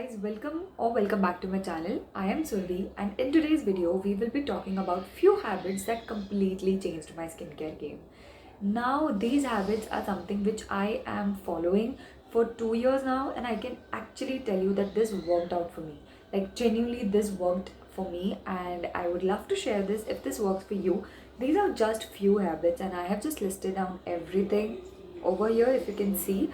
guys, welcome back to my channel. I am Survi and in today's video we will be talking about few habits that completely changed my skincare game. Now these habits are something which I am following for 2 years now, and I can actually tell you that this worked out for me. Like genuinely this worked for me, and I would love to share this if this works for you. These are just few habits and I have just listed down everything over here if you can see.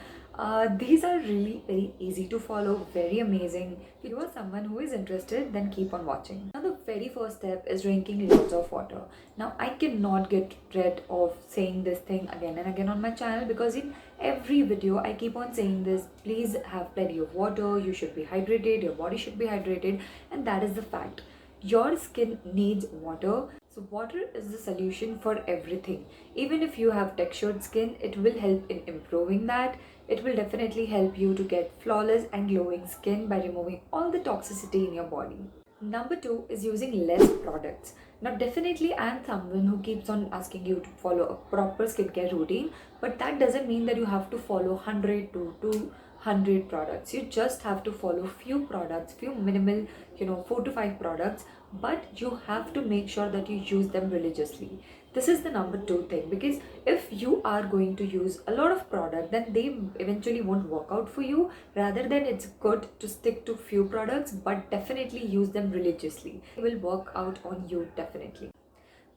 These are really very easy to follow, very amazing. If you are someone who is interested, then keep on watching. Now, the very first step is drinking lots of water. Now, I cannot get rid of saying this thing again and again on my channel because in every video I keep on saying this. Please have plenty of water, you should be hydrated, your body should be hydrated, and that is the fact. Your skin needs water. So water is the solution for everything. Even if you have textured skin, it will help in improving that. It will definitely help you to get flawless and glowing skin by removing all the toxicity in your body. Number two is using less products. Now, definitely, I am someone who keeps on asking you to follow a proper skincare routine, but that doesn't mean that you have to follow 100 to 200 products. You just have to follow few products, few minimal, 4 to 5 products, but you have to make sure that you use them religiously. This is the number two thing, because if you are going to use a lot of product, then they eventually won't work out for you. Rather than, it's good to stick to few products, but definitely use them religiously. It will work out on you definitely.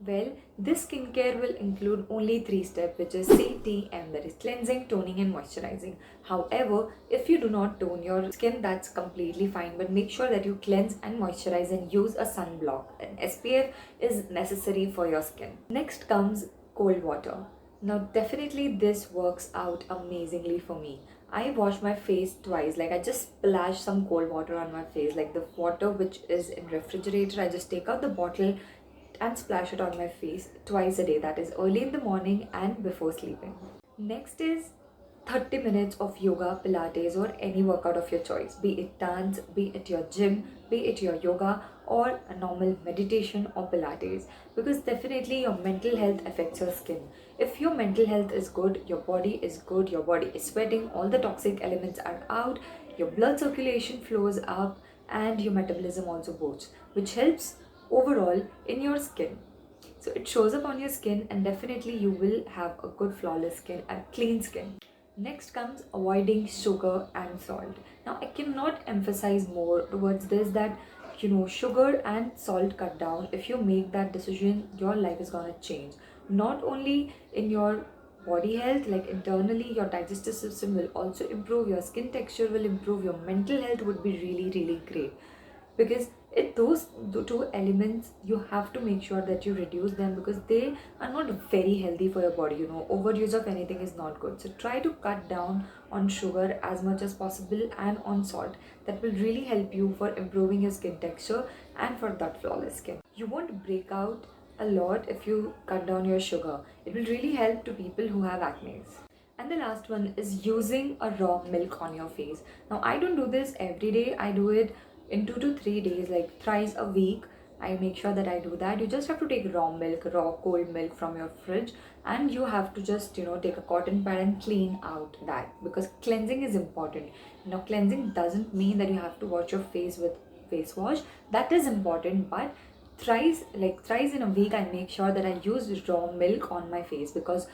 Well, this skincare will include only 3 steps, which is CTM, that is cleansing, toning, and moisturizing. However, if you do not tone your skin, that's completely fine, but make sure that you cleanse and moisturize and use a sunblock. An SPF is necessary for your skin. Next comes cold water. Now, definitely this works out amazingly for me. I wash my face twice. Like I just splash some cold water on my face, like the water which is in refrigerator. I just take out the bottle and splash it on my face twice a day, that is early in the morning and before sleeping. Next is 30 minutes of yoga, pilates, or any workout of your choice, be it dance, be it your gym, be it your yoga, or a normal meditation or pilates, because definitely your mental health affects your skin. If your mental health is good, your body is good, your body is sweating, all the toxic elements are out, your blood circulation flows up, and your metabolism also boosts, which helps overall in your skin. So it shows up on your skin, and definitely you will have a good flawless skin and clean skin. Next comes avoiding sugar and salt. Now I cannot emphasize more towards this that sugar and salt cut down. If you make that decision, your life is gonna change. Not only in your body health, like internally, your digestive system will also improve, your skin texture will improve, your mental health would be really, really great, because those the two elements you have to make sure that you reduce them, because they are not very healthy for your body. Overuse of anything is not good, so try to cut down on sugar as much as possible and on salt. That will really help you for improving your skin texture and for that flawless skin. You won't break out a lot if you cut down your sugar. It will really help to people who have acne. And the last one is using a raw milk on your face. Now, I don't do this every day. I do it in 2 to 3 days, like thrice a week. I make sure that I do that. You just have to take raw milk, raw cold milk from your fridge, and you have to just take a cotton pad and clean out that, because cleansing is important. Now, cleansing doesn't mean that you have to wash your face with face wash. That is important, but thrice in a week I make sure that I use raw milk on my face, because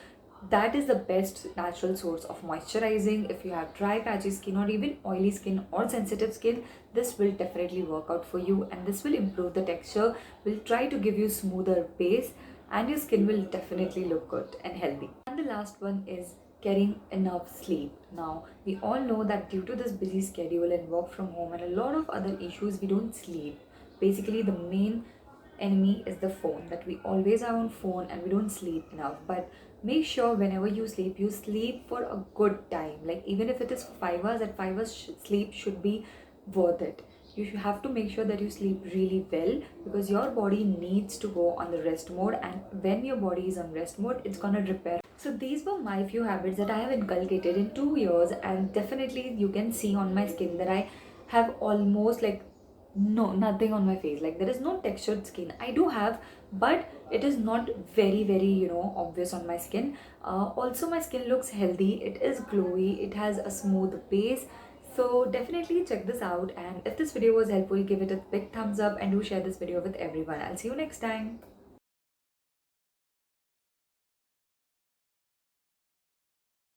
that is the best natural source of moisturizing. If you have dry patchy skin or even oily skin or sensitive skin, this will definitely work out for you, and this will improve the texture, will try to give you smoother base, and your skin will definitely look good and healthy. And the last one is getting enough sleep. Now we all know that due to this busy schedule and work from home and a lot of other issues, we don't sleep. Basically, the main enemy is the phone, that we always are on phone and we don't sleep enough. But make sure whenever you sleep for a good time. Like even if it is 5 hours, at 5 hours sleep should be worth it. You should have to make sure that you sleep really well, because your body needs to go on the rest mode, and when your body is on rest mode, it's gonna repair. So these were my few habits that I have inculcated in 2 years, and definitely you can see on my skin that I have almost like nothing on my face. Like there is no textured skin. I do have, but it is not very obvious on my skin. Also, my skin looks healthy, it is glowy, it has a smooth base. So definitely check this out, and if this video was helpful, give it a big thumbs up and do share this video with everyone. I'll see you next time.